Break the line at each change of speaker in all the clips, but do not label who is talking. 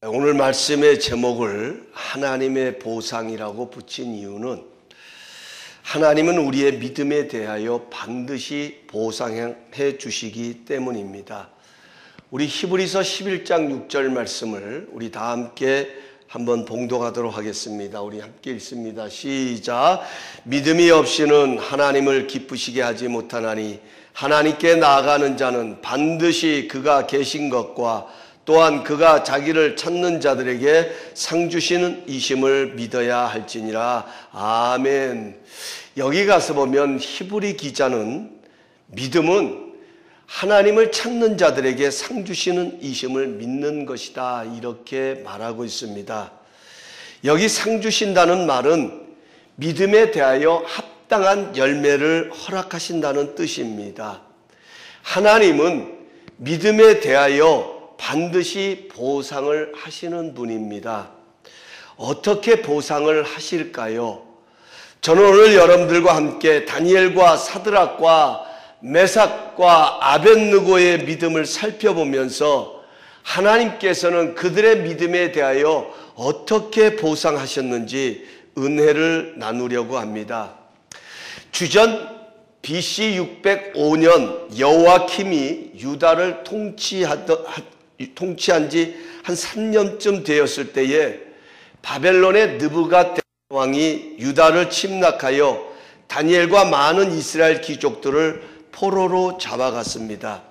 오늘 말씀의 제목을 하나님의 보상이라고 붙인 이유는 하나님은 우리의 믿음에 대하여 반드시 보상해 주시기 때문입니다. 우리 히브리서 11장 6절 말씀을 우리 다 함께 한번 봉독하도록 하겠습니다. 우리 함께 읽습니다. 시작. 믿음이 없이는 하나님을 기쁘시게 하지 못하나니 하나님께 나아가는 자는 반드시 그가 계신 것과 또한 그가 자기를 찾는 자들에게 상 주시는 이심을 믿어야 할지니라. 아멘. 여기 가서 보면 히브리 기자는 믿음은 하나님을 찾는 자들에게 상 주시는 이심을 믿는 것이다, 이렇게 말하고 있습니다. 여기 상 주신다는 말은 믿음에 대하여 합당한 열매를 허락하신다는 뜻입니다. 하나님은 믿음에 대하여 반드시 보상을 하시는 분입니다. 어떻게 보상을 하실까요? 저는 오늘 여러분들과 함께 다니엘과 사드락과 메삭과 아벳느고의 믿음을 살펴보면서 하나님께서는 그들의 믿음에 대하여 어떻게 보상하셨는지 은혜를 나누려고 합니다. 주전 BC 605년 여호야킴이 유다를 통치한 지 한 3년쯤 되었을 때에 바벨론의 느부갓네살 왕이 유다를 침략하여 다니엘과 많은 이스라엘 귀족들을 포로로 잡아갔습니다.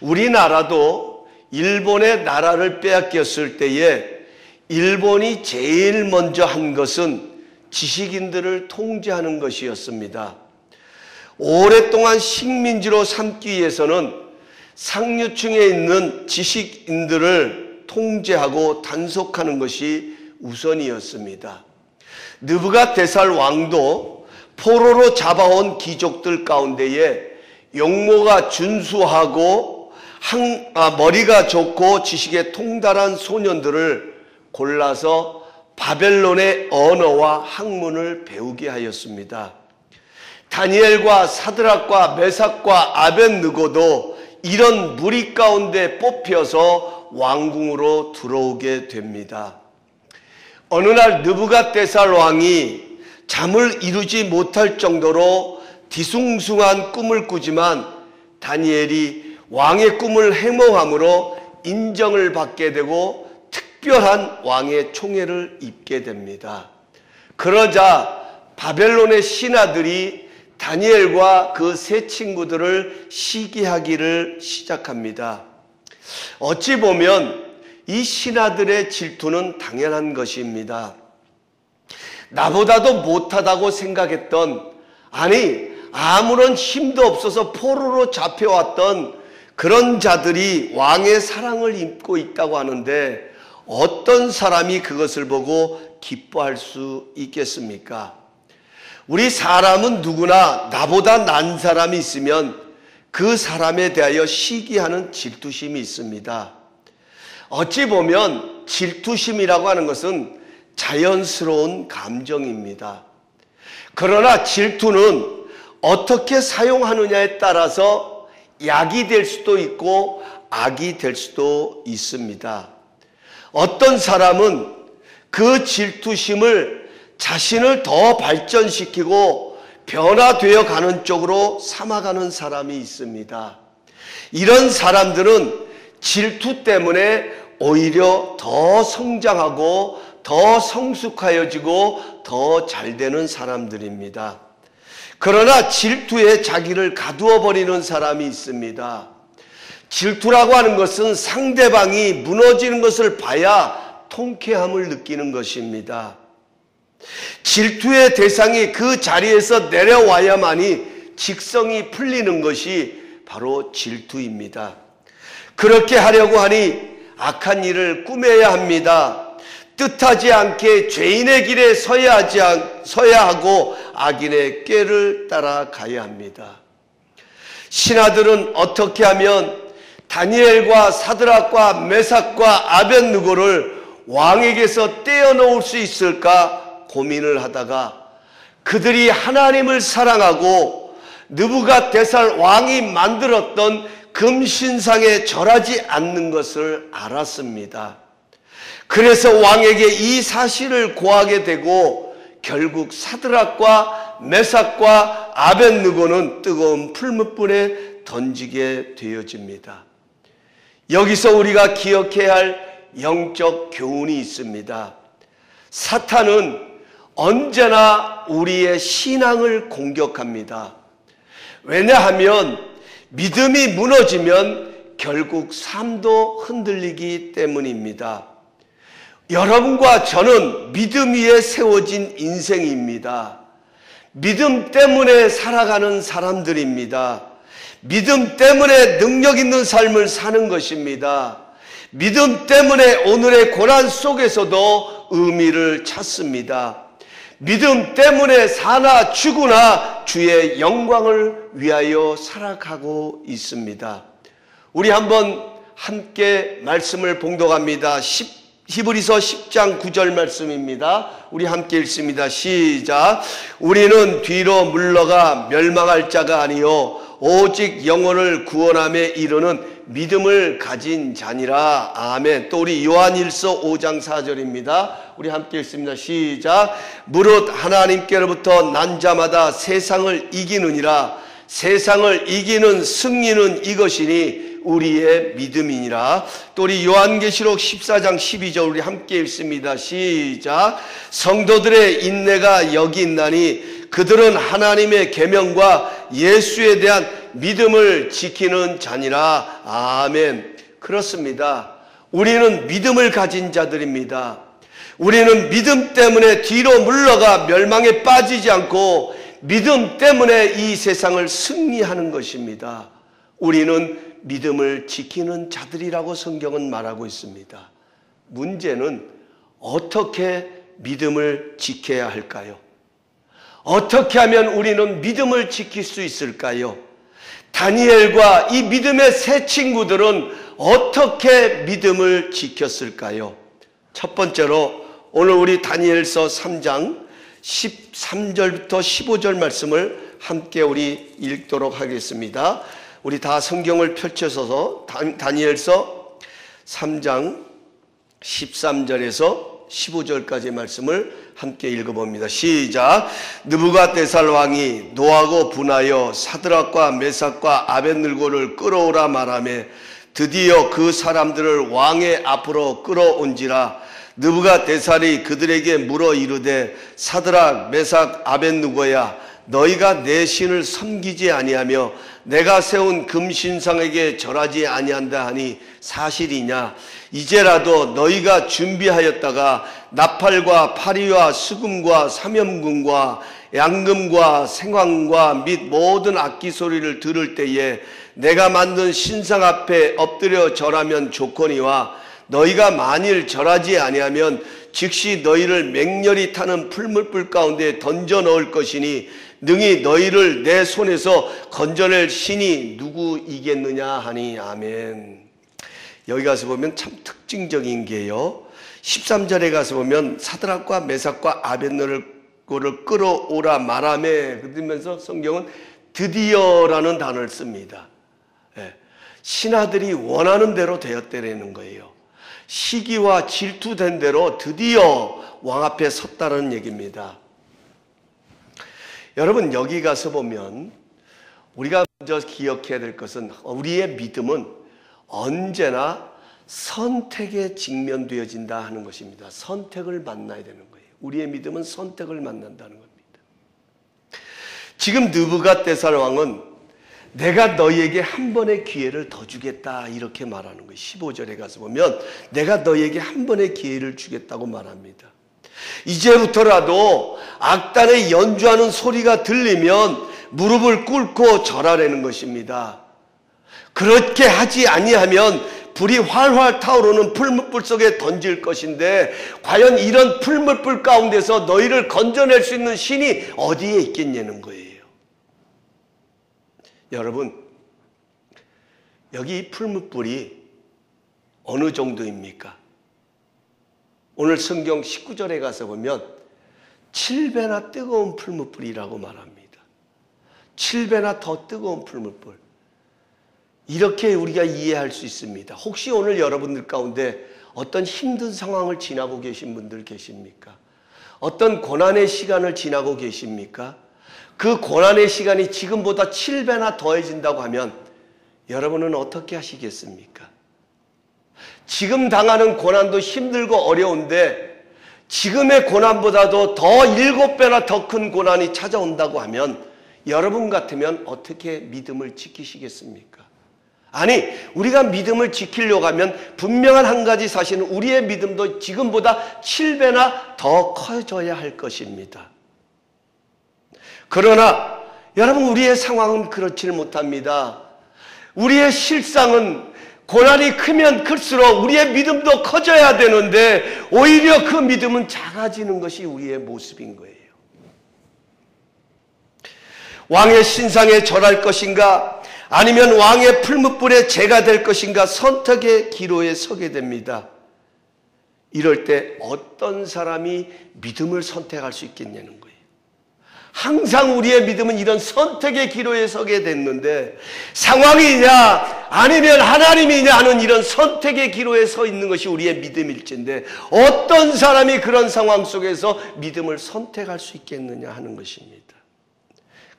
우리나라도 일본의 나라를 빼앗겼을 때에 일본이 제일 먼저 한 것은 지식인들을 통제하는 것이었습니다. 오랫동안 식민지로 삼기 위해서는 상류층에 있는 지식인들을 통제하고 단속하는 것이 우선이었습니다. 느부갓네살 왕도 포로로 잡아온 귀족들 가운데에 용모가 준수하고 머리가 좋고 지식에 통달한 소년들을 골라서 바벨론의 언어와 학문을 배우게 하였습니다. 다니엘과 사드락과 메삭과 아벳느고도 이런 무리 가운데 뽑혀서 왕궁으로 들어오게 됩니다. 어느 날 느부갓네살 왕이 잠을 이루지 못할 정도로 뒤숭숭한 꿈을 꾸지만 다니엘이 왕의 꿈을 해몽함으로 인정을 받게 되고 특별한 왕의 총애를 입게 됩니다. 그러자 바벨론의 신하들이 다니엘과 그 세 친구들을 시기하기를 시작합니다. 어찌 보면 이 신하들의 질투는 당연한 것입니다. 나보다도 못하다고 생각했던, 아니 아무런 힘도 없어서 포로로 잡혀왔던 그런 자들이 왕의 사랑을 입고 있다고 하는데 어떤 사람이 그것을 보고 기뻐할 수 있겠습니까? 우리 사람은 누구나 나보다 난 사람이 있으면 그 사람에 대하여 시기하는 질투심이 있습니다. 어찌 보면 질투심이라고 하는 것은 자연스러운 감정입니다. 그러나 질투는 어떻게 사용하느냐에 따라서 약이 될 수도 있고 악이 될 수도 있습니다. 어떤 사람은 그 질투심을 자신을 더 발전시키고 변화되어 가는 쪽으로 삼아가는 사람이 있습니다. 이런 사람들은 질투 때문에 오히려 더 성장하고 더 성숙하여지고 더 잘되는 사람들입니다. 그러나 질투에 자기를 가두어 버리는 사람이 있습니다. 질투라고 하는 것은 상대방이 무너지는 것을 봐야 통쾌함을 느끼는 것입니다. 질투의 대상이 그 자리에서 내려와야만이 직성이 풀리는 것이 바로 질투입니다. 그렇게 하려고 하니 악한 일을 꾸며야 합니다. 뜻하지 않게 죄인의 길에 서야 하고 악인의 꾀를 따라가야 합니다. 신하들은 어떻게 하면 다니엘과 사드락과 메삭과 아벳느고를 왕에게서 떼어놓을 수 있을까 고민을 하다가 그들이 하나님을 사랑하고 느부갓네살 왕이 만들었던 금신상에 절하지 않는 것을 알았습니다. 그래서 왕에게 이 사실을 고하게 되고 결국 사드락과 메삭과 아벳느고는 뜨거운 풀무불에 던지게 되어집니다. 여기서 우리가 기억해야 할 영적 교훈이 있습니다. 사탄은 언제나 우리의 신앙을 공격합니다. 왜냐하면 믿음이 무너지면 결국 삶도 흔들리기 때문입니다. 여러분과 저는 믿음 위에 세워진 인생입니다. 믿음 때문에 살아가는 사람들입니다. 믿음 때문에 능력 있는 삶을 사는 것입니다. 믿음 때문에 오늘의 고난 속에서도 의미를 찾습니다. 믿음 때문에 사나 죽으나 주의 영광을 위하여 살아가고 있습니다. 우리 한번 함께 말씀을 봉독합니다. 히브리서 10장 9절 말씀입니다. 우리 함께 읽습니다. 시작. 우리는 뒤로 물러가 멸망할 자가 아니요 오직 영혼을 구원함에 이르는 믿음을 가진 자니라. 아멘. 또 우리 요한일서 5장 4절입니다. 우리 함께 읽습니다. 시작. 무릇 하나님께로부터 난 자마다 세상을 이기느니라. 세상을 이기는 승리는 이것이니 우리의 믿음이니라. 또 우리 요한계시록 14장 12절 우리 함께 읽습니다. 시작. 성도들의 인내가 여기 있나니 그들은 하나님의 계명과 예수에 대한 믿음을 지키는 자니라. 아멘. 그렇습니다. 우리는 믿음을 가진 자들입니다. 우리는 믿음 때문에 뒤로 물러가 멸망에 빠지지 않고 믿음 때문에 이 세상을 승리하는 것입니다. 우리는 믿음을 지키는 자들이라고 성경은 말하고 있습니다. 문제는 어떻게 믿음을 지켜야 할까요? 어떻게 하면 우리는 믿음을 지킬 수 있을까요? 다니엘과 이 믿음의 세 친구들은 어떻게 믿음을 지켰을까요? 첫 번째로 오늘 우리 다니엘서 3장 13절부터 15절 말씀을 함께 우리 읽도록 하겠습니다. 우리 다 성경을 펼쳐서서 다니엘서 3장 13절에서 15절까지의 말씀을 함께 읽어봅니다. 시작. 느부갓네살 왕이 노하고 분하여 사드락과 메삭과 아벳느고를 끌어오라 말하며 드디어 그 사람들을 왕의 앞으로 끌어온지라. 느부갓네살이 그들에게 물어 이르되 사드락 메삭 아벳느고야 너희가 내 신을 섬기지 아니하며 내가 세운 금신상에게 절하지 아니한다 하니 사실이냐? 이제라도 너희가 준비하였다가 나팔과 파리와 수금과 사면금과 양금과 생황과 및 모든 악기 소리를 들을 때에 내가 만든 신상 앞에 엎드려 절하면 좋거니와 너희가 만일 절하지 아니하면 즉시 너희를 맹렬히 타는 풀물불 가운데 던져 넣을 것이니 능히 너희를 내 손에서 건져낼 신이 누구이겠느냐 하니. 아멘. 여기 가서 보면 참 특징적인 게요, 13절에 가서 보면 사드락과 메삭과 아벳느고를 끌어오라 말하매 그러면서 성경은 드디어라는 단어를 씁니다. 신하들이 원하는 대로 되었다라는 거예요. 시기와 질투된 대로 드디어 왕 앞에 섰다는 얘기입니다. 여러분, 여기 가서 보면 우리가 먼저 기억해야 될 것은 우리의 믿음은 언제나 선택에 직면되어진다 하는 것입니다. 선택을 만나야 되는 거예요. 우리의 믿음은 선택을 만난다는 겁니다. 지금 느부갓네살 왕은 내가 너희에게 한 번의 기회를 더 주겠다 이렇게 말하는 거예요. 15절에 가서 보면 내가 너희에게 한 번의 기회를 주겠다고 말합니다. 이제부터라도 악단의 연주하는 소리가 들리면 무릎을 꿇고 절하라는 것입니다. 그렇게 하지 아니하면 불이 활활 타오르는 풀무불 속에 던질 것인데 과연 이런 풀무불 가운데서 너희를 건져낼 수 있는 신이 어디에 있겠냐는 거예요. 여러분, 여기 이 풀무불이 어느 정도입니까? 오늘 성경 19절에 가서 보면 7배나 뜨거운 풀무불이라고 말합니다. 7배나 더 뜨거운 풀무불. 이렇게 우리가 이해할 수 있습니다. 혹시 오늘 여러분들 가운데 어떤 힘든 상황을 지나고 계신 분들 계십니까? 어떤 고난의 시간을 지나고 계십니까? 그 고난의 시간이 지금보다 7배나 더해진다고 하면 여러분은 어떻게 하시겠습니까? 지금 당하는 고난도 힘들고 어려운데 지금의 고난보다도 더 7배나 더 큰 고난이 찾아온다고 하면 여러분 같으면 어떻게 믿음을 지키시겠습니까? 아니, 우리가 믿음을 지키려고 하면 분명한 한 가지 사실은 우리의 믿음도 지금보다 7배나 더 커져야 할 것입니다. 그러나 여러분, 우리의 상황은 그렇지를 못합니다. 우리의 실상은 고난이 크면 클수록 우리의 믿음도 커져야 되는데 오히려 그 믿음은 작아지는 것이 우리의 모습인 거예요. 왕의 신상에 절할 것인가 아니면 왕의 풀무불에 제가 될 것인가 선택의 기로에 서게 됩니다. 이럴 때 어떤 사람이 믿음을 선택할 수 있겠냐는 거예요. 항상 우리의 믿음은 이런 선택의 기로에 서게 됐는데 상황이냐 아니면 하나님이냐 하는 이런 선택의 기로에 서 있는 것이 우리의 믿음일진데 어떤 사람이 그런 상황 속에서 믿음을 선택할 수 있겠느냐 하는 것입니다.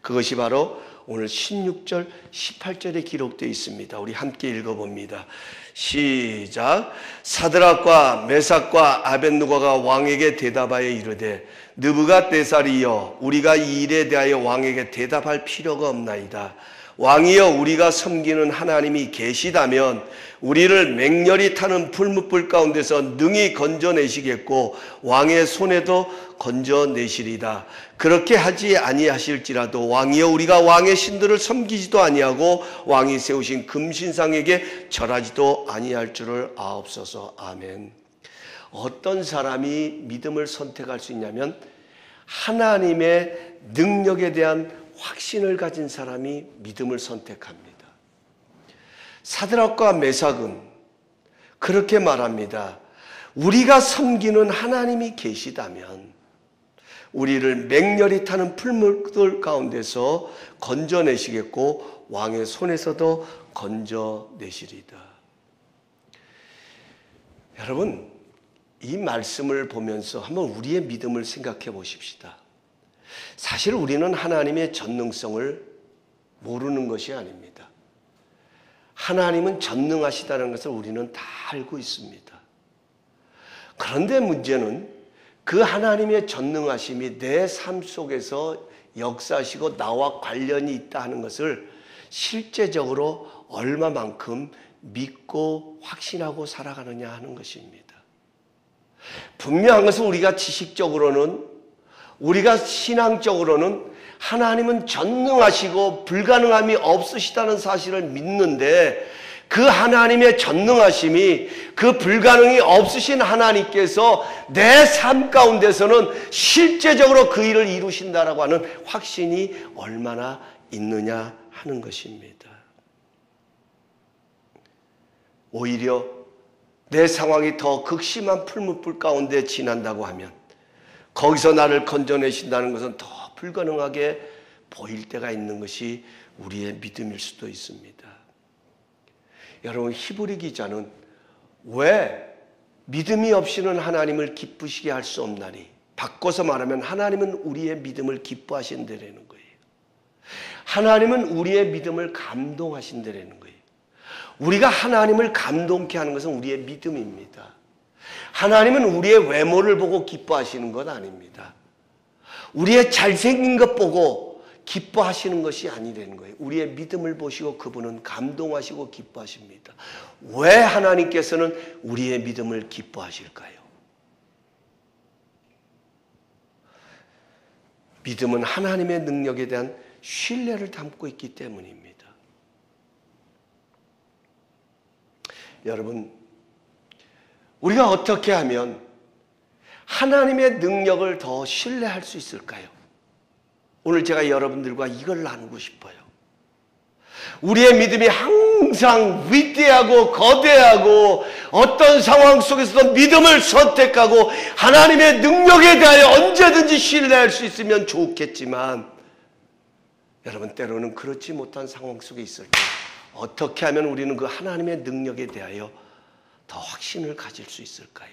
그것이 바로 오늘 16절, 18절에 기록되어 있습니다. 우리 함께 읽어봅니다. 시작. 사드락과 메삭과 아벳느고가 왕에게 대답하여 이르되 느부갓네살이여 우리가 이 일에 대하여 왕에게 대답할 필요가 없나이다. 왕이여 우리가 섬기는 하나님이 계시다면 우리를 맹렬히 타는 풀무불 가운데서 능히 건져내시겠고 왕의 손에도 건져내시리다. 그렇게 하지 아니하실지라도 왕이여 우리가 왕의 신들을 섬기지도 아니하고 왕이 세우신 금신상에게 절하지도 아니할 줄을 아옵소서. 아멘. 어떤 사람이 믿음을 선택할 수 있냐면 하나님의 능력에 대한 확신을 가진 사람이 믿음을 선택합니다. 사드락과 메삭은 그렇게 말합니다. 우리가 섬기는 하나님이 계시다면 우리를 맹렬히 타는 풀무불 가운데서 건져내시겠고 왕의 손에서도 건져내시리다. 여러분, 이 말씀을 보면서 한번 우리의 믿음을 생각해 보십시다. 사실 우리는 하나님의 전능성을 모르는 것이 아닙니다. 하나님은 전능하시다는 것을 우리는 다 알고 있습니다. 그런데 문제는 그 하나님의 전능하심이 내 삶 속에서 역사하시고 나와 관련이 있다 하는 것을 실제적으로 얼마만큼 믿고 확신하고 살아가느냐 하는 것입니다. 분명한 것은 우리가 지식적으로는 우리가 신앙적으로는 하나님은 전능하시고 불가능함이 없으시다는 사실을 믿는데 그 하나님의 전능하심이 그 불가능이 없으신 하나님께서 내 삶 가운데서는 실제적으로 그 일을 이루신다라고 하는 확신이 얼마나 있느냐 하는 것입니다. 오히려 내 상황이 더 극심한 풀무불 가운데 지난다고 하면 거기서 나를 건져내신다는 것은 더 불가능하게 보일 때가 있는 것이 우리의 믿음일 수도 있습니다. 여러분, 히브리 기자는 왜 믿음이 없이는 하나님을 기쁘시게 할 수 없나니? 바꿔서 말하면 하나님은 우리의 믿음을 기뻐하신다라는 거예요. 하나님은 우리의 믿음을 감동하신다라는 거예요. 우리가 하나님을 감동케 하는 것은 우리의 믿음입니다. 하나님은 우리의 외모를 보고 기뻐하시는 것 아닙니다. 우리의 잘생긴 것 보고 기뻐하시는 것이 아니라는 거예요. 우리의 믿음을 보시고 그분은 감동하시고 기뻐하십니다. 왜 하나님께서는 우리의 믿음을 기뻐하실까요? 믿음은 하나님의 능력에 대한 신뢰를 담고 있기 때문입니다. 여러분, 우리가 어떻게 하면 하나님의 능력을 더 신뢰할 수 있을까요? 오늘 제가 여러분들과 이걸 나누고 싶어요. 우리의 믿음이 항상 위대하고 거대하고 어떤 상황 속에서도 믿음을 선택하고 하나님의 능력에 대하여 언제든지 신뢰할 수 있으면 좋겠지만 여러분, 때로는 그렇지 못한 상황 속에 있을 때 어떻게 하면 우리는 그 하나님의 능력에 대하여 더 확신을 가질 수 있을까요?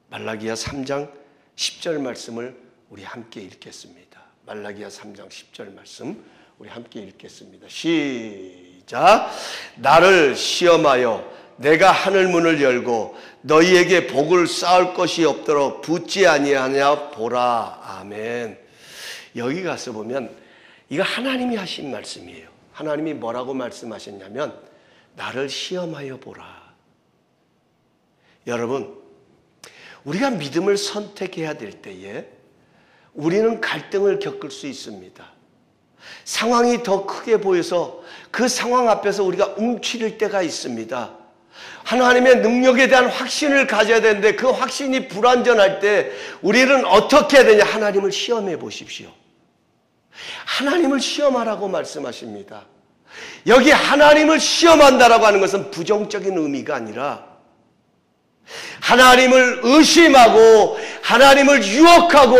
말라기야 3장 10절 말씀을 우리 함께 읽겠습니다. 말라기야 3장 10절 말씀 우리 함께 읽겠습니다. 시작. 나를 시험하여 내가 하늘문을 열고 너희에게 복을 쌓을 것이 없도록 붙지 아니하냐 보라. 아멘. 여기 가서 보면 이거 하나님이 하신 말씀이에요. 하나님이 뭐라고 말씀하셨냐면 나를 시험하여 보라. 여러분, 우리가 믿음을 선택해야 될 때에 우리는 갈등을 겪을 수 있습니다. 상황이 더 크게 보여서 그 상황 앞에서 우리가 움츠릴 때가 있습니다. 하나님의 능력에 대한 확신을 가져야 되는데 그 확신이 불완전할 때 우리는 어떻게 해야 되냐? 하나님을 시험해 보십시오. 하나님을 시험하라고 말씀하십니다. 여기 하나님을 시험한다라고 하는 것은 부정적인 의미가 아니라 하나님을 의심하고 하나님을 유혹하고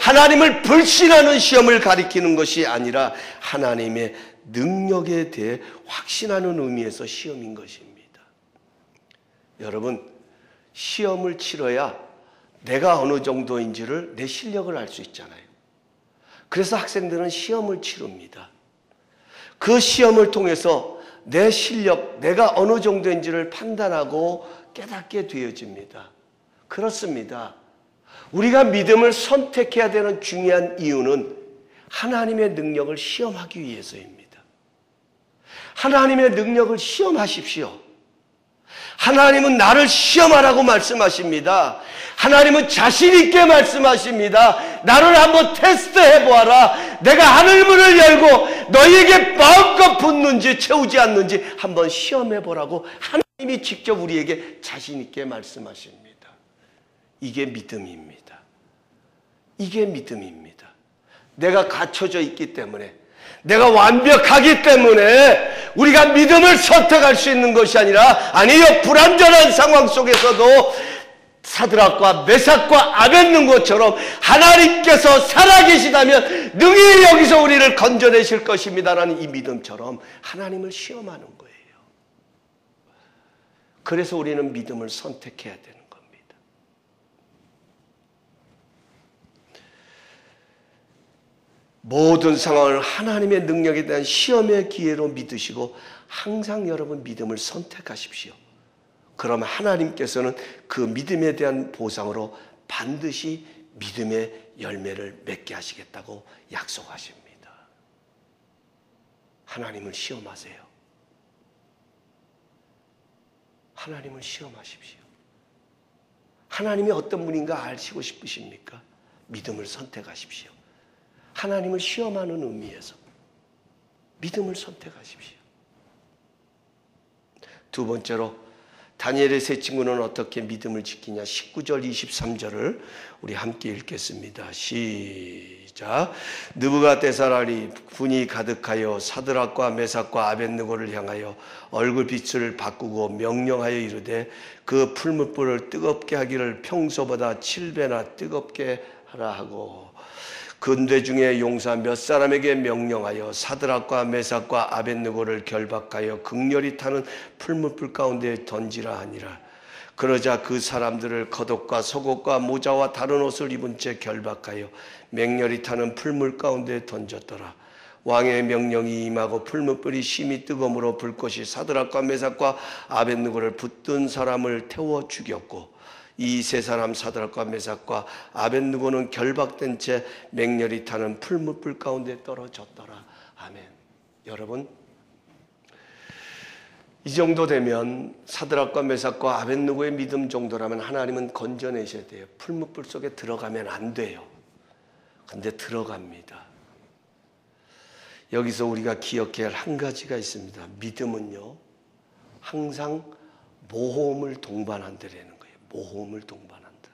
하나님을 불신하는 시험을 가리키는 것이 아니라 하나님의 능력에 대해 확신하는 의미에서 시험인 것입니다. 여러분, 시험을 치러야 내가 어느 정도인지를 내 실력을 알 수 있잖아요. 그래서 학생들은 시험을 치릅니다. 그 시험을 통해서 내 실력, 내가 어느 정도인지를 판단하고 깨닫게 되어집니다. 그렇습니다. 우리가 믿음을 선택해야 되는 중요한 이유는 하나님의 능력을 시험하기 위해서입니다. 하나님의 능력을 시험하십시오. 하나님은 나를 시험하라고 말씀하십니다. 하나님은 자신 있게 말씀하십니다. 나를 한번 테스트해 보아라. 내가 하늘문을 열고 너희에게 마음껏 붓는지 채우지 않는지 한번 시험해 보라고 하나님이 직접 우리에게 자신 있게 말씀하십니다. 이게 믿음입니다. 이게 믿음입니다. 내가 갖춰져 있기 때문에, 내가 완벽하기 때문에 우리가 믿음을 선택할 수 있는 것이 아니라, 아니요, 불완전한 상황 속에서도 사드락과 메삭과 아벳느고처럼 하나님께서 살아계시다면 능히 여기서 우리를 건져내실 것입니다라는 이 믿음처럼 하나님을 시험하는 거예요. 그래서 우리는 믿음을 선택해야 되는 겁니다. 모든 상황을 하나님의 능력에 대한 시험의 기회로 믿으시고 항상 여러분 믿음을 선택하십시오. 그러면 하나님께서는 그 믿음에 대한 보상으로 반드시 믿음의 열매를 맺게 하시겠다고 약속하십니다. 하나님을 시험하세요. 하나님을 시험하십시오. 하나님이 어떤 분인가 아시고 싶으십니까? 믿음을 선택하십시오. 하나님을 시험하는 의미에서 믿음을 선택하십시오. 두 번째로 다니엘의 세 친구는 어떻게 믿음을 지키냐? 19절 23절을 우리 함께 읽겠습니다. 시작. 느부갓네살이 분이 가득하여 사드락과 메삭과 아벳느고를 향하여 얼굴빛을 바꾸고 명령하여 이르되 그 풀무불을 뜨겁게 하기를 평소보다 7배나 뜨겁게 하라 하고 군대 중에 용사 몇 사람에게 명령하여 사드락과 메삭과 아벳느고를 결박하여 극렬히 타는 풀무불 가운데 던지라 하니라. 그러자 그 사람들을 겉옷과 속옷과 모자와 다른 옷을 입은 채 결박하여 맹렬히 타는 풀물 가운데 던졌더라. 왕의 명령이 임하고 풀무불이 심히 뜨거움으로 불꽃이 사드락과 메삭과 아벳느고를 붙든 사람을 태워 죽였고 이 세 사람 사드락과 메삭과 아벳느고는 결박된 채 맹렬히 타는 풀무불 가운데 떨어졌더라. 아멘. 여러분, 이 정도 되면 사드락과 메삭과 아벳느고의 믿음 정도라면 하나님은 건져내셔야 돼요. 풀무불 속에 들어가면 안 돼요. 근데 들어갑니다. 여기서 우리가 기억해야 할 한 가지가 있습니다. 믿음은요, 항상 모험을 동반한다라는 거예요. 모험을 동반한다.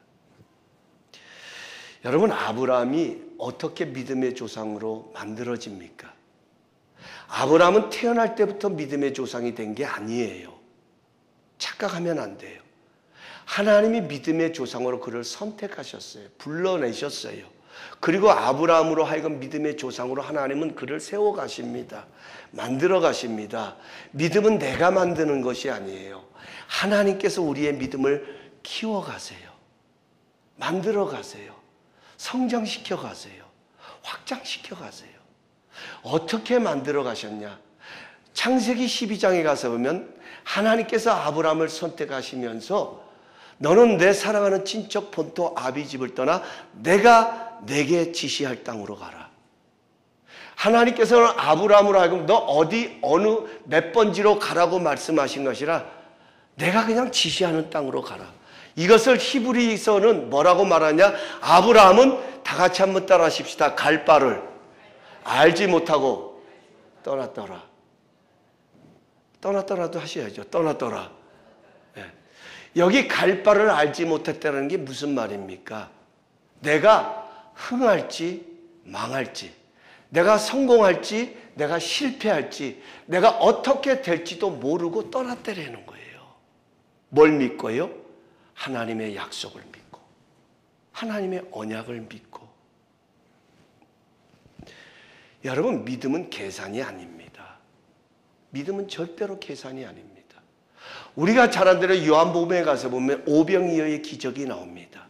여러분, 아브라함이 어떻게 믿음의 조상으로 만들어집니까? 아브라함은 태어날 때부터 믿음의 조상이 된 게 아니에요. 착각하면 안 돼요. 하나님이 믿음의 조상으로 그를 선택하셨어요. 불러내셨어요. 그리고 아브라함으로 하여금 믿음의 조상으로 하나님은 그를 세워가십니다. 만들어 가십니다. 믿음은 내가 만드는 것이 아니에요. 하나님께서 우리의 믿음을 키워가세요. 만들어가세요. 성장시켜가세요. 확장시켜가세요. 어떻게 만들어가셨냐? 창세기 12장에 가서 보면 하나님께서 아브라함을 선택하시면서 너는 내 사랑하는 친척 본토 아비 집을 떠나 내가 내게 지시할 땅으로 가라. 하나님께서는 아브라함으로 하여금 너 어디 어느 몇 번지로 가라고 말씀하신 것이라 내가 그냥 지시하는 땅으로 가라. 이것을 히브리서는 뭐라고 말하냐? 아브라함은 다 같이 한번 따라 하십시다. 갈 바를 알지 못하고 떠났더라. 떠났더라도 하셔야죠. 떠났더라. 네. 여기 갈 바를 알지 못했다는 게 무슨 말입니까? 내가 흥할지 망할지, 내가 성공할지 내가 실패할지, 내가 어떻게 될지도 모르고 떠났다라는 거예요. 뭘 믿고요? 하나님의 약속을 믿고 하나님의 언약을 믿고. 여러분, 믿음은 계산이 아닙니다. 믿음은 절대로 계산이 아닙니다. 우리가 잘 아는 대로 요한복음에 가서 보면 오병이어의 기적이 나옵니다.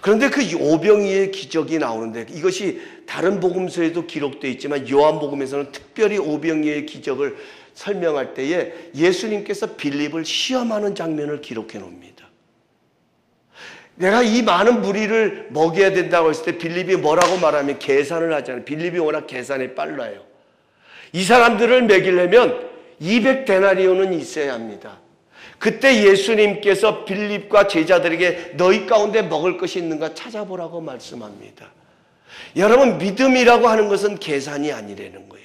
그런데 그 오병이어의 기적이 나오는데 이것이 다른 복음서에도 기록되어 있지만 요한복음에서는 특별히 오병이어의 기적을 설명할 때에 예수님께서 빌립을 시험하는 장면을 기록해 놓습니다. 내가 이 많은 무리를 먹여야 된다고 했을 때 빌립이 뭐라고 말하면 계산을 하잖아요. 빌립이 워낙 계산이 빨라요. 이 사람들을 먹이려면 200데나리온은 있어야 합니다. 그때 예수님께서 빌립과 제자들에게 너희 가운데 먹을 것이 있는가 찾아보라고 말씀합니다. 여러분, 믿음이라고 하는 것은 계산이 아니라는 거예요.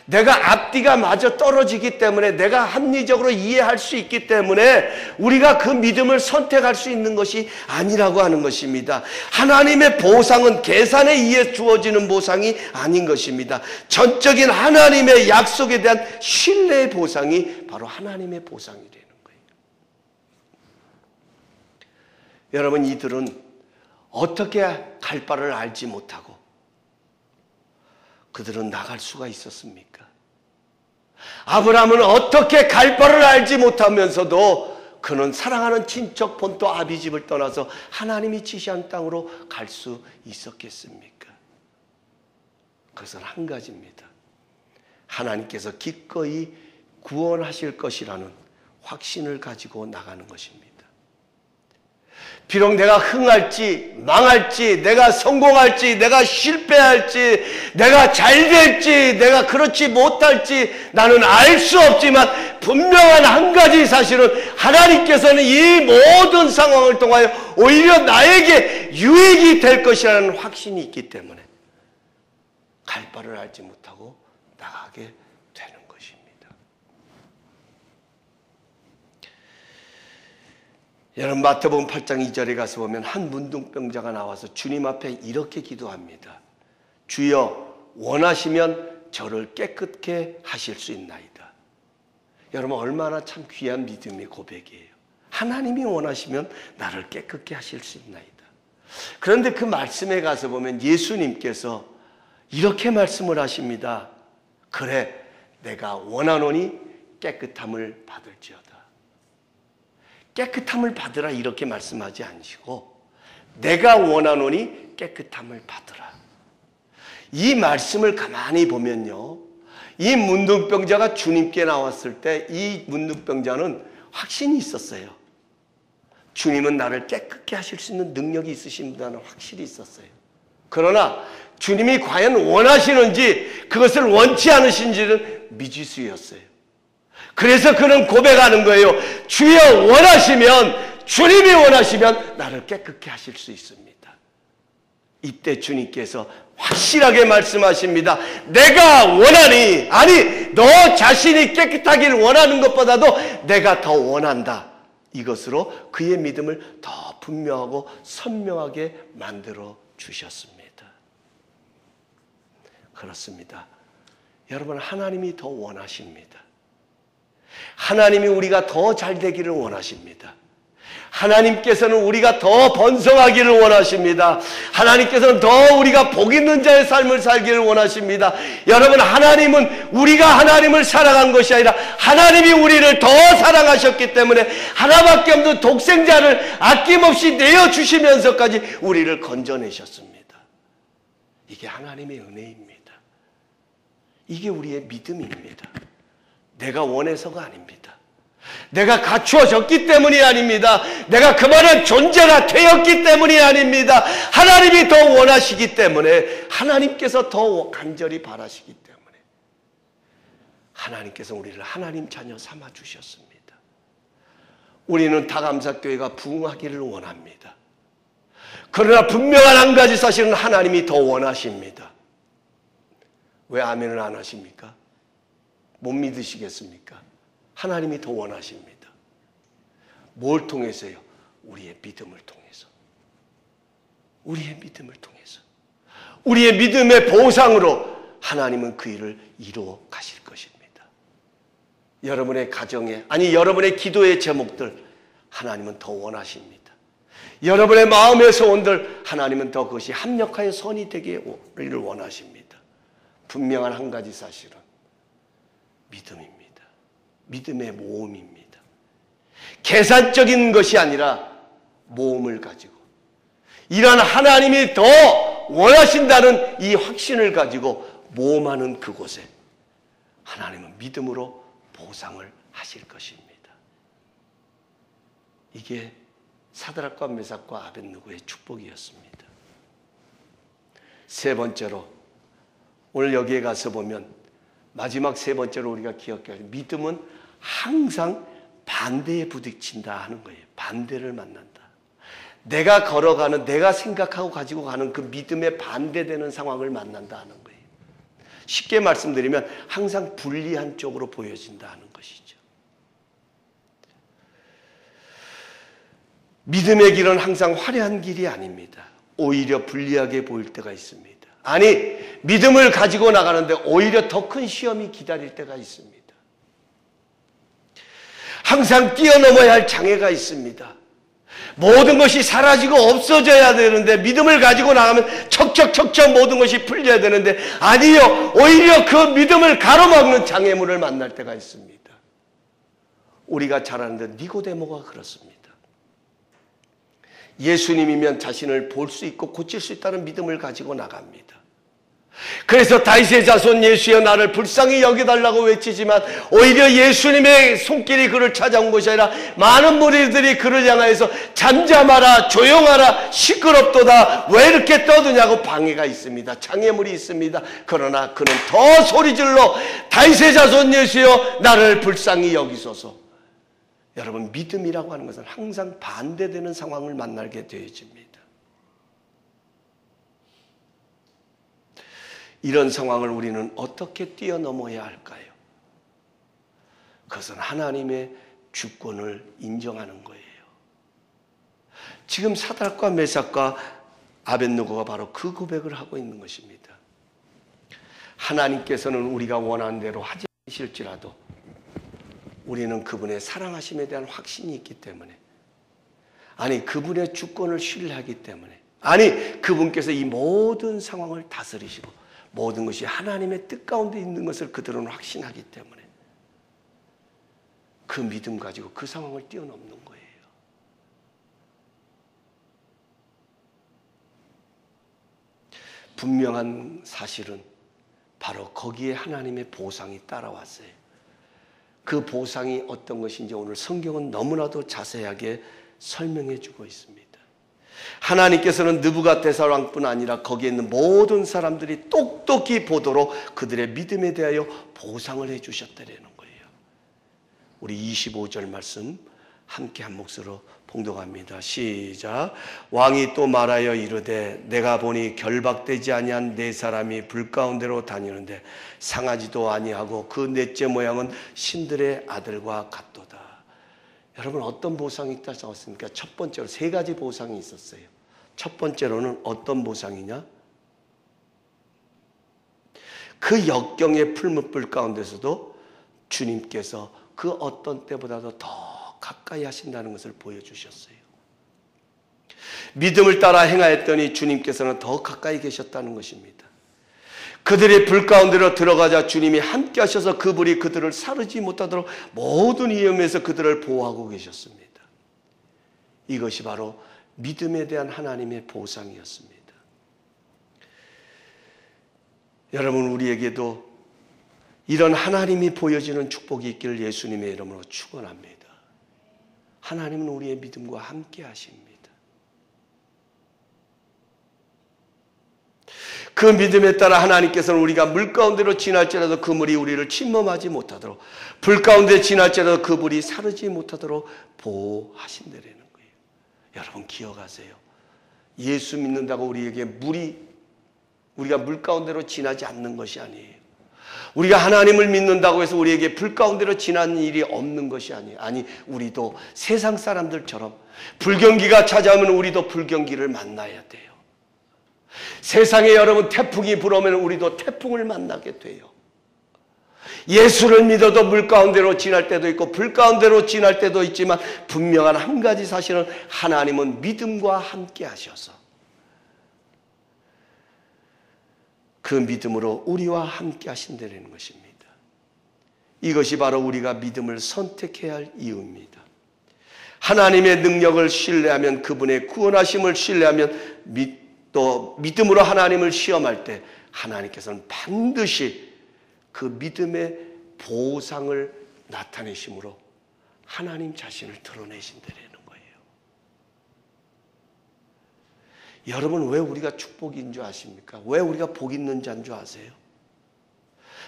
내가 앞뒤가 마저 떨어지기 때문에, 내가 합리적으로 이해할 수 있기 때문에 우리가 그 믿음을 선택할 수 있는 것이 아니라고 하는 것입니다. 하나님의 보상은 계산에 의해 주어지는 보상이 아닌 것입니다. 전적인 하나님의 약속에 대한 신뢰의 보상이 바로 하나님의 보상이 되는 거예요. 여러분, 이들은 어떻게 갈 바를 알지 못하고 그들은 나갈 수가 있었습니까? 아브라함은 어떻게 갈 바를 알지 못하면서도 그는 사랑하는 친척 본토 아비 집을 떠나서 하나님이 지시한 땅으로 갈 수 있었겠습니까? 그것은 한 가지입니다. 하나님께서 기꺼이 구원하실 것이라는 확신을 가지고 나가는 것입니다. 비록 내가 흥할지 망할지, 내가 성공할지 내가 실패할지, 내가 잘 될지 내가 그렇지 못할지 나는 알 수 없지만 분명한 한 가지 사실은 하나님께서는 이 모든 상황을 통하여 오히려 나에게 유익이 될 것이라는 확신이 있기 때문에 갈 바를 알지 못하고 나가게 되는 것입니다. 여러분, 마태복음 8장 2절에 가서 보면 한 문둥병자가 나와서 주님 앞에 이렇게 기도합니다. 주여, 원하시면 저를 깨끗게 하실 수 있나이다. 여러분, 얼마나 참 귀한 믿음의 고백이에요. 하나님이 원하시면 나를 깨끗게 하실 수 있나이다. 그런데 그 말씀에 가서 보면 예수님께서 이렇게 말씀을 하십니다. 그래, 내가 원하노니 깨끗함을 받을지어다. 깨끗함을 받으라 이렇게 말씀하지 않으시고 내가 원하노니 깨끗함을 받으라. 이 말씀을 가만히 보면요, 이 문둥병자가 주님께 나왔을 때 이 문둥병자는 확신이 있었어요. 주님은 나를 깨끗게 하실 수 있는 능력이 있으신다는 확실히 있었어요. 그러나 주님이 과연 원하시는지 그것을 원치 않으신지는 미지수였어요. 그래서 그는 고백하는 거예요. 주여, 원하시면, 주님이 원하시면 나를 깨끗게 하실 수 있습니다. 이때 주님께서 확실하게 말씀하십니다. 내가 원하니, 아니 너 자신이 깨끗하기를 원하는 것보다도 내가 더 원한다. 이것으로 그의 믿음을 더 분명하고 선명하게 만들어 주셨습니다. 그렇습니다. 여러분, 하나님이 더 원하십니다. 하나님이 우리가 더 잘 되기를 원하십니다. 하나님께서는 우리가 더 번성하기를 원하십니다. 하나님께서는 더 우리가 복 있는 자의 삶을 살기를 원하십니다. 여러분, 하나님은 우리가 하나님을 사랑한 것이 아니라 하나님이 우리를 더 사랑하셨기 때문에 하나밖에 없는 독생자를 아낌없이 내어주시면서까지 우리를 건져내셨습니다. 이게 하나님의 은혜입니다. 이게 우리의 믿음입니다. 내가 원해서가 아닙니다. 내가 갖추어졌기 때문이 아닙니다. 내가 그만한 존재가 되었기 때문이 아닙니다. 하나님이 더 원하시기 때문에, 하나님께서 더 간절히 바라시기 때문에 하나님께서 우리를 하나님 자녀 삼아 주셨습니다. 우리는 다감사교회가 부흥하기를 원합니다. 그러나 분명한 한 가지 사실은 하나님이 더 원하십니다. 왜 아멘을 안 하십니까? 못 믿으시겠습니까? 하나님이 더 원하십니다. 뭘 통해서요? 우리의 믿음을 통해서. 우리의 믿음을 통해서. 우리의 믿음의 보상으로 하나님은 그 일을 이루어 가실 것입니다. 여러분의 가정에, 아니 여러분의 기도의 제목들 하나님은 더 원하십니다. 여러분의 마음의 소원들 하나님은 더 그것이 합력하여 선이 되기를 원하십니다. 분명한 한 가지 사실은 믿음입니다. 믿음의 모험입니다. 계산적인 것이 아니라 모험을 가지고, 이런 하나님이 더 원하신다는 이 확신을 가지고 모험하는 그곳에 하나님은 믿음으로 보상을 하실 것입니다. 이게 사드락과 메삭과 아벳느고의 축복이었습니다. 세 번째로, 오늘 여기에 가서 보면 마지막 세 번째로 우리가 기억해야 할 믿음은 항상 반대에 부딪힌다 하는 거예요. 반대를 만난다. 내가 걸어가는, 내가 생각하고 가지고 가는 그 믿음에 반대되는 상황을 만난다 하는 거예요. 쉽게 말씀드리면 항상 불리한 쪽으로 보여진다 하는 것이죠. 믿음의 길은 항상 화려한 길이 아닙니다. 오히려 불리하게 보일 때가 있습니다. 아니, 믿음을 가지고 나가는데 오히려 더 큰 시험이 기다릴 때가 있습니다. 항상 뛰어넘어야 할 장애가 있습니다. 모든 것이 사라지고 없어져야 되는데, 믿음을 가지고 나가면 척척척척 모든 것이 풀려야 되는데, 아니요, 오히려 그 믿음을 가로막는 장애물을 만날 때가 있습니다. 우리가 잘 아는데 니고데모가 그렇습니다. 예수님이면 자신을 볼 수 있고 고칠 수 있다는 믿음을 가지고 나갑니다. 그래서 다윗의 자손 예수여 나를 불쌍히 여겨달라고 외치지만, 오히려 예수님의 손길이 그를 찾아온 것이 아니라 많은 무리들이 그를 향하여서 잠잠하라, 조용하라, 시끄럽도다, 왜 이렇게 떠드냐고 방해가 있습니다. 장애물이 있습니다. 그러나 그는 더 소리질러 다윗의 자손 예수여 나를 불쌍히 여기소서. 여러분, 믿음이라고 하는 것은 항상 반대되는 상황을 만나게 되어집니다. 이런 상황을 우리는 어떻게 뛰어넘어야 할까요? 그것은 하나님의 주권을 인정하는 거예요. 지금 사드락과 메삭과 아벳느고가 바로 그 고백을 하고 있는 것입니다. 하나님께서는 우리가 원하는 대로 하지 않으실지라도 우리는 그분의 사랑하심에 대한 확신이 있기 때문에, 아니 그분의 주권을 신뢰하기 때문에, 아니 그분께서 이 모든 상황을 다스리시고 모든 것이 하나님의 뜻 가운데 있는 것을 그들은 확신하기 때문에 그 믿음 가지고 그 상황을 뛰어넘는 거예요. 분명한 사실은 바로 거기에 하나님의 보상이 따라왔어요. 그 보상이 어떤 것인지 오늘 성경은 너무나도 자세하게 설명해 주고 있습니다. 하나님께서는 느부갓네살 왕뿐 아니라 거기에 있는 모든 사람들이 똑똑히 보도록 그들의 믿음에 대하여 보상을 해 주셨다는 거예요. 우리 25절 말씀 함께 한 몫으로 봉독합니다. 시작. 왕이 또 말하여 이르되 내가 보니 결박되지 아니한 네 사람이 불 가운데로 다니는데 상하지도 아니하고 그 넷째 모양은 신들의 아들과 같도다. 여러분, 어떤 보상이 있다고 첫 번째로 세 가지 보상이 있었어요. 첫 번째로는 어떤 보상이냐? 그 역경의 풀무불 가운데서도 주님께서 그 어떤 때보다도 더 가까이 하신다는 것을 보여주셨어요. 믿음을 따라 행하였더니 주님께서는 더 가까이 계셨다는 것입니다. 그들이 불 가운데로 들어가자 주님이 함께 하셔서 그 불이 그들을 사르지 못하도록 모든 위험에서 그들을 보호하고 계셨습니다. 이것이 바로 믿음에 대한 하나님의 보상이었습니다. 여러분, 우리에게도 이런 하나님이 보여지는 축복이 있기를 예수님의 이름으로 축원합니다. 하나님은 우리의 믿음과 함께 하십니다. 그 믿음에 따라 하나님께서는 우리가 물 가운데로 지날지라도 그 물이 우리를 침범하지 못하도록, 불 가운데 지날지라도 그 불이 사르지 못하도록 보호하신다는 거예요. 여러분 기억하세요. 예수 믿는다고 우리에게 우리가 물 가운데로 지나지 않는 것이 아니에요. 우리가 하나님을 믿는다고 해서 우리에게 불 가운데로 지나는 일이 없는 것이 아니에요. 아니, 우리도 세상 사람들처럼 불경기가 찾아오면 우리도 불경기를 만나야 돼요. 세상에 여러분 태풍이 불어오면 우리도 태풍을 만나게 돼요. 예수를 믿어도 물 가운데로 지날 때도 있고 불 가운데로 지날 때도 있지만 분명한 한 가지 사실은 하나님은 믿음과 함께 하셔서 그 믿음으로 우리와 함께 하신다는 것입니다. 이것이 바로 우리가 믿음을 선택해야 할 이유입니다. 하나님의 능력을 신뢰하면, 그분의 구원하심을 신뢰하면, 또 믿음으로 하나님을 시험할 때 하나님께서는 반드시 그 믿음의 보상을 나타내심으로 하나님 자신을 드러내신다는 거예요. 여러분, 왜 우리가 축복인 줄 아십니까? 왜 우리가 복 있는 자인 줄 아세요?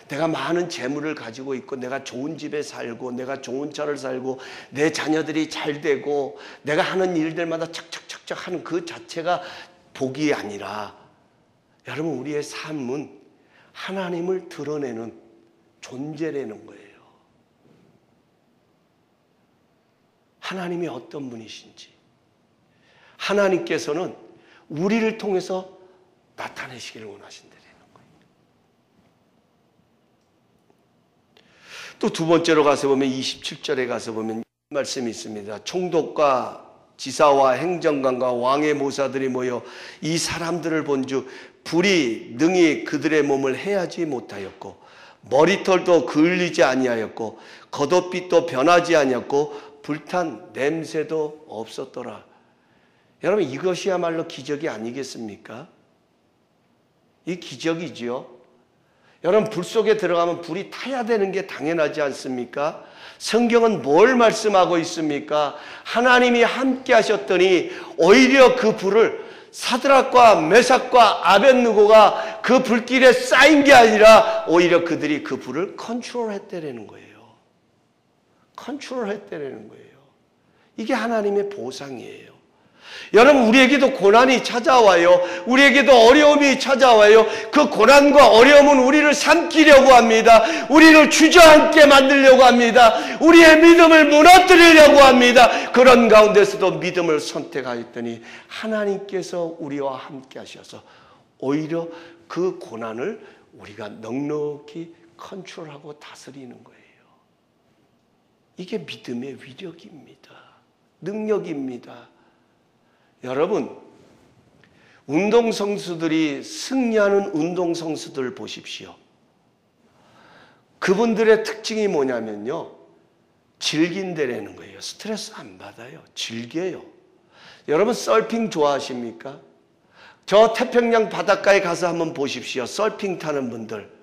내가 많은 재물을 가지고 있고, 내가 좋은 집에 살고, 내가 좋은 차를 살고, 내 자녀들이 잘 되고, 내가 하는 일들마다 착착착착 하는 그 자체가 복이 아니라, 여러분, 우리의 삶은 하나님을 드러내는 존재라는 거예요. 하나님이 어떤 분이신지, 하나님께서는 우리를 통해서 나타내시기를 원하신다는 거예요. 또 두 번째로 가서 보면 27절에 가서 보면 말씀이 있습니다. 총독과 지사와 행정관과 왕의 모사들이 모여 이 사람들을 본즉 불이 능히 그들의 몸을 해하지 못하였고 머리털도 그을리지 아니하였고 겉옷빛도 변하지 아니었고 불탄 냄새도 없었더라. 여러분, 이것이야말로 기적이 아니겠습니까? 이 기적이지요. 여러분, 불 속에 들어가면 불이 타야 되는 게 당연하지 않습니까? 성경은 뭘 말씀하고 있습니까? 하나님이 함께 하셨더니 오히려 그 불을 사드락과 메삭과 아벳느고가 그 불길에 쌓인 게 아니라 오히려 그들이 그 불을 컨트롤했다는 거예요. 컨트롤했다는 거예요. 이게 하나님의 보상이에요. 여러분, 우리에게도 고난이 찾아와요. 우리에게도 어려움이 찾아와요. 그 고난과 어려움은 우리를 삼키려고 합니다. 우리를 주저앉게 만들려고 합니다. 우리의 믿음을 무너뜨리려고 합니다. 그런 가운데서도 믿음을 선택하였더니 하나님께서 우리와 함께 하셔서 오히려 그 고난을 우리가 넉넉히 컨트롤하고 다스리는 거예요. 이게 믿음의 위력입니다. 능력입니다. 여러분, 운동선수들이 승리하는 운동선수들 보십시오. 그분들의 특징이 뭐냐면요, 즐긴다라는 거예요. 스트레스 안 받아요. 즐겨요. 여러분, 서핑 좋아하십니까? 저 태평양 바닷가에 가서 한번 보십시오. 서핑 타는 분들.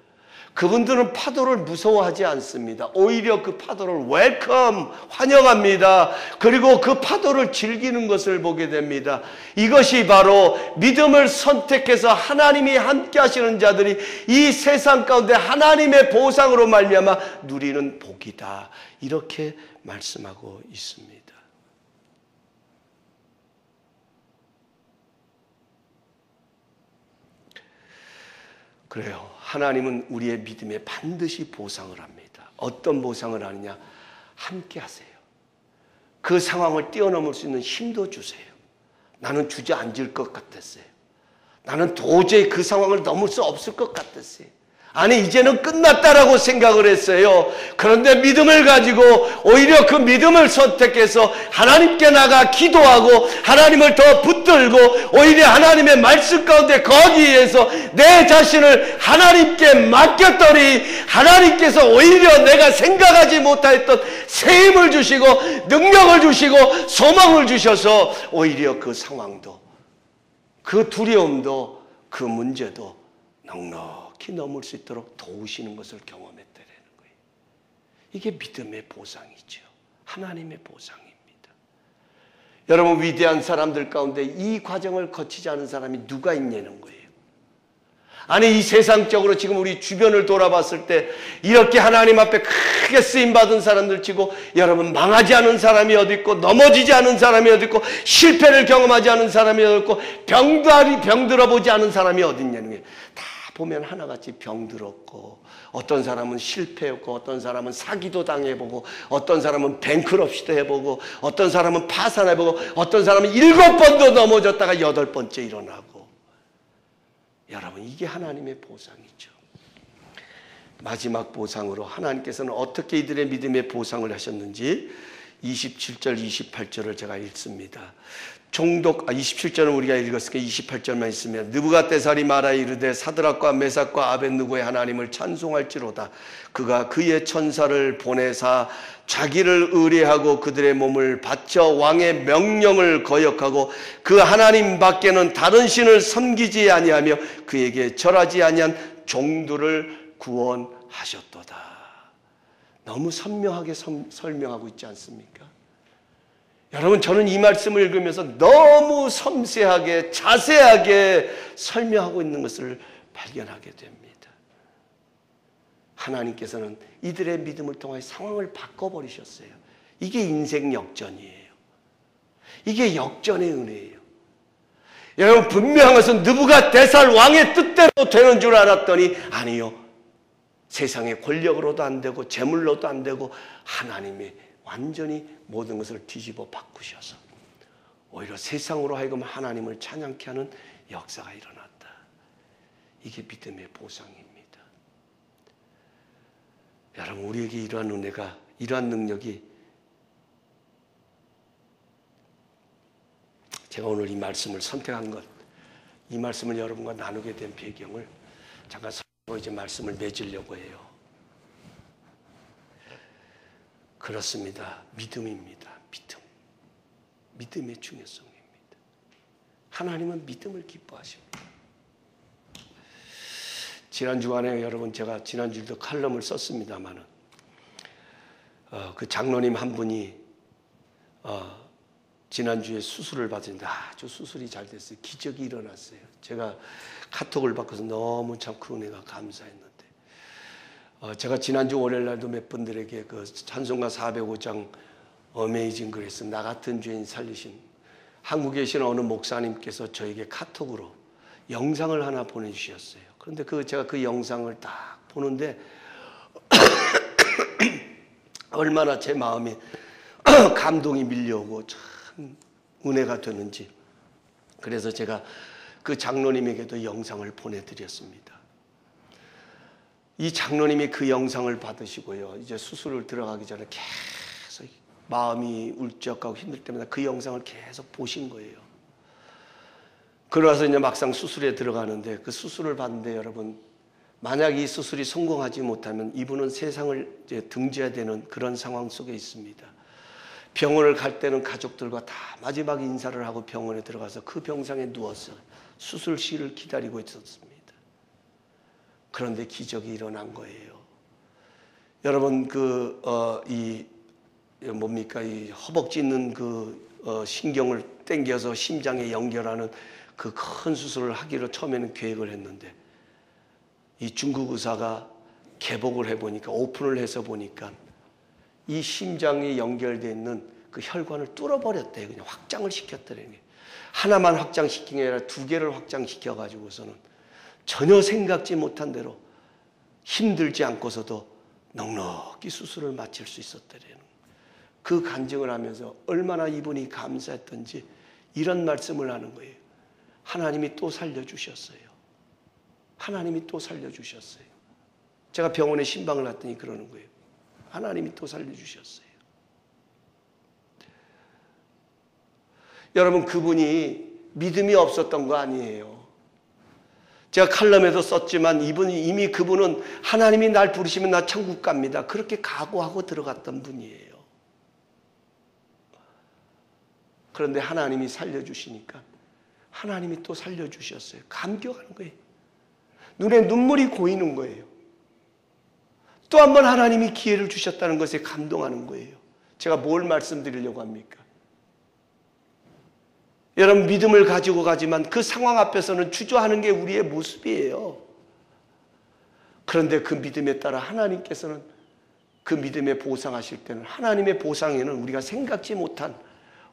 그분들은 파도를 무서워하지 않습니다. 오히려 그 파도를 웰컴, 환영합니다. 그리고 그 파도를 즐기는 것을 보게 됩니다. 이것이 바로 믿음을 선택해서 하나님이 함께 하시는 자들이 이 세상 가운데 하나님의 보상으로 말미암아 누리는 복이다. 이렇게 말씀하고 있습니다. 그래요. 하나님은 우리의 믿음에 반드시 보상을 합니다. 어떤 보상을 하느냐? 함께 하세요. 그 상황을 뛰어넘을 수 있는 힘도 주세요. 나는 주저앉을 것 같았어요. 나는 도저히 그 상황을 넘을 수 없을 것 같았어요. 아니 이제는 끝났다라고 생각을 했어요. 그런데 믿음을 가지고 오히려 그 믿음을 선택해서 하나님께 나가 기도하고 하나님을 더 붙들고 오히려 하나님의 말씀 가운데 거기에서 내 자신을 하나님께 맡겼더니 하나님께서 오히려 내가 생각하지 못했던 새 힘을 주시고 능력을 주시고 소망을 주셔서 오히려 그 상황도 그 두려움도 그 문제도 넉넉히 넘을 수 있도록 도우시는 것을 경험했다는 거예요. 이게 믿음의 보상이죠. 하나님의 보상입니다. 여러분, 위대한 사람들 가운데 이 과정을 거치지 않은 사람이 누가 있냐는 거예요. 아니 이 세상적으로 지금 우리 주변을 돌아봤을 때 이렇게 하나님 앞에 크게 쓰임받은 사람들 치고 여러분 망하지 않은 사람이 어디 있고 넘어지지 않은 사람이 어디 있고 실패를 경험하지 않은 사람이 어디 있고 병들어 보지 않은 사람이 어디 있냐는 거예요. 다 보면 하나같이 병들었고 어떤 사람은 실패했고 어떤 사람은 사기도 당해보고 어떤 사람은 뱅크럽시도 해보고 어떤 사람은 파산해보고 어떤 사람은 7번도 넘어졌다가 8번째 일어나고 여러분 이게 하나님의 보상이죠. 마지막 보상으로 하나님께서는 어떻게 이들의 믿음의 보상을 하셨는지 27절 28절을 제가 읽습니다. 27절은 우리가 읽었으니까 28절만 있으면 느부갓네살이 말하여 이르되 사드락과 메삭과 아벳느고의 하나님을 찬송할지로다. 그가 그의 천사를 보내사 자기를 의뢰하고 그들의 몸을 바쳐 왕의 명령을 거역하고 그 하나님 밖에는 다른 신을 섬기지 아니하며 그에게 절하지 아니한 종들을 구원하셨도다. 너무 선명하게 설명하고 있지 않습니까? 여러분, 저는 이 말씀을 읽으면서 너무 섬세하게 자세하게 설명하고 있는 것을 발견하게 됩니다. 하나님께서는 이들의 믿음을 통해 상황을 바꿔버리셨어요. 이게 인생 역전이에요. 이게 역전의 은혜예요. 여러분, 분명한 것은 느부갓네살 왕의 뜻대로 되는 줄 알았더니 아니요. 세상의 권력으로도 안 되고 재물로도 안 되고 하나님의 완전히 모든 것을 뒤집어 바꾸셔서 오히려 세상으로 하여금 하나님을 찬양케 하는 역사가 일어났다. 이게 믿음의 보상입니다. 여러분, 우리에게 이러한 은혜가, 이러한 능력이, 제가 오늘 이 말씀을 선택한 것, 이 말씀을 여러분과 나누게 된 배경을 잠깐 서로 이제 말씀을 맺으려고 해요. 그렇습니다. 믿음입니다. 믿음. 믿음의 중요성입니다. 하나님은 믿음을 기뻐하십니다. 지난 주간에 여러분 제가 지난주에도 칼럼을 썼습니다만은 그 장로님 한 분이 지난주에 수술을 받았는데 아주 수술이 잘 됐어요. 기적이 일어났어요. 제가 카톡을 받고서 너무 참 그 은혜가 감사했는데 제가 지난주 월요일날도 몇 분들에게 그 찬송가 405장 어메이징 그레이스 나 같은 죄인 살리신 한국에 계신 어느 목사님께서 저에게 카톡으로 영상을 하나 보내주셨어요. 그런데 제가 그 영상을 딱 보는데 얼마나 제 마음에 감동이 밀려오고 참 은혜가 되는지, 그래서 제가 그 장로님에게도 영상을 보내드렸습니다. 이 장로님이 그 영상을 받으시고요, 이제 수술을 들어가기 전에 계속 마음이 울적하고 힘들 때마다 그 영상을 계속 보신 거예요. 그러고서 이제 막상 수술에 들어가는데 그 수술을 받는데 여러분, 만약 이 수술이 성공하지 못하면 이분은 세상을 이제 등져야 되는 그런 상황 속에 있습니다. 병원을 갈 때는 가족들과 다 마지막 인사를 하고 병원에 들어가서 그 병상에 누워서 수술실을 기다리고 있었습니다. 그런데 기적이 일어난 거예요. 여러분, 이 허벅지 있는 신경을 당겨서 심장에 연결하는 그 큰 수술을 하기로 처음에는 계획을 했는데 이 중국 의사가 개복을 해보니까, 오픈을 해서 보니까 이 심장에 연결되어 있는 그 혈관을 뚫어버렸대요. 그냥 확장을 시켰더래요. 하나만 확장시킨 게 아니라 2개를 확장시켜가지고서는 전혀 생각지 못한 대로 힘들지 않고서도 넉넉히 수술을 마칠 수 있었더래요. 그 간증을 하면서 얼마나 이분이 감사했던지 이런 말씀을 하는 거예요. 하나님이 또 살려주셨어요. 하나님이 또 살려주셨어요. 제가 병원에 신방을 났더니 그러는 거예요. 하나님이 또 살려주셨어요. 여러분, 그분이 믿음이 없었던 거 아니에요. 제가 칼럼에도 썼지만 이미 그분은 하나님이 날 부르시면 나 천국 갑니다, 그렇게 각오하고 들어갔던 분이에요. 그런데 하나님이 살려주시니까 하나님이 또 살려주셨어요. 감격하는 거예요. 눈에 눈물이 고이는 거예요. 또 한 번 하나님이 기회를 주셨다는 것에 감동하는 거예요. 제가 뭘 말씀드리려고 합니까? 여러분, 믿음을 가지고 가지만 그 상황 앞에서는 주저하는 게 우리의 모습이에요. 그런데 그 믿음에 따라 하나님께서는 그 믿음에 보상하실 때는 하나님의 보상에는 우리가 생각지 못한,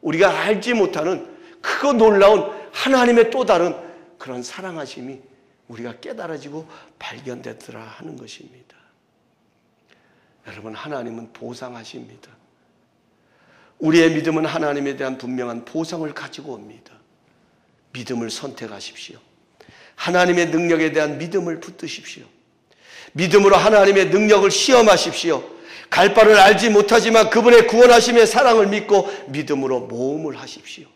우리가 알지 못하는 크고 놀라운 하나님의 또 다른 그런 사랑하심이 우리가 깨달아지고 발견되더라 하는 것입니다. 여러분, 하나님은 보상하십니다. 우리의 믿음은 하나님에 대한 분명한 보상을 가지고 옵니다. 믿음을 선택하십시오. 하나님의 능력에 대한 믿음을 붙드십시오. 믿음으로 하나님의 능력을 시험하십시오. 갈 바를 알지 못하지만 그분의 구원하심의 사랑을 믿고 믿음으로 모험을 하십시오.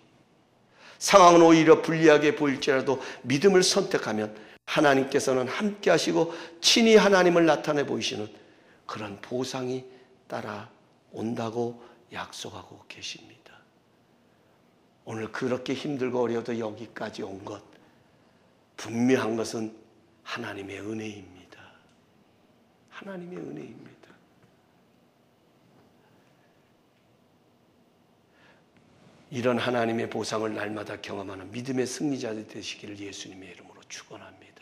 상황은 오히려 불리하게 보일지라도 믿음을 선택하면 하나님께서는 함께 하시고 친히 하나님을 나타내 보이시는 그런 보상이 따라온다고 약속하고 계십니다. 오늘 그렇게 힘들고 어려워도 여기까지 온 것, 분명한 것은 하나님의 은혜입니다. 하나님의 은혜입니다. 이런 하나님의 보상을 날마다 경험하는 믿음의 승리자들이 되시기를 예수님의 이름으로 축원합니다.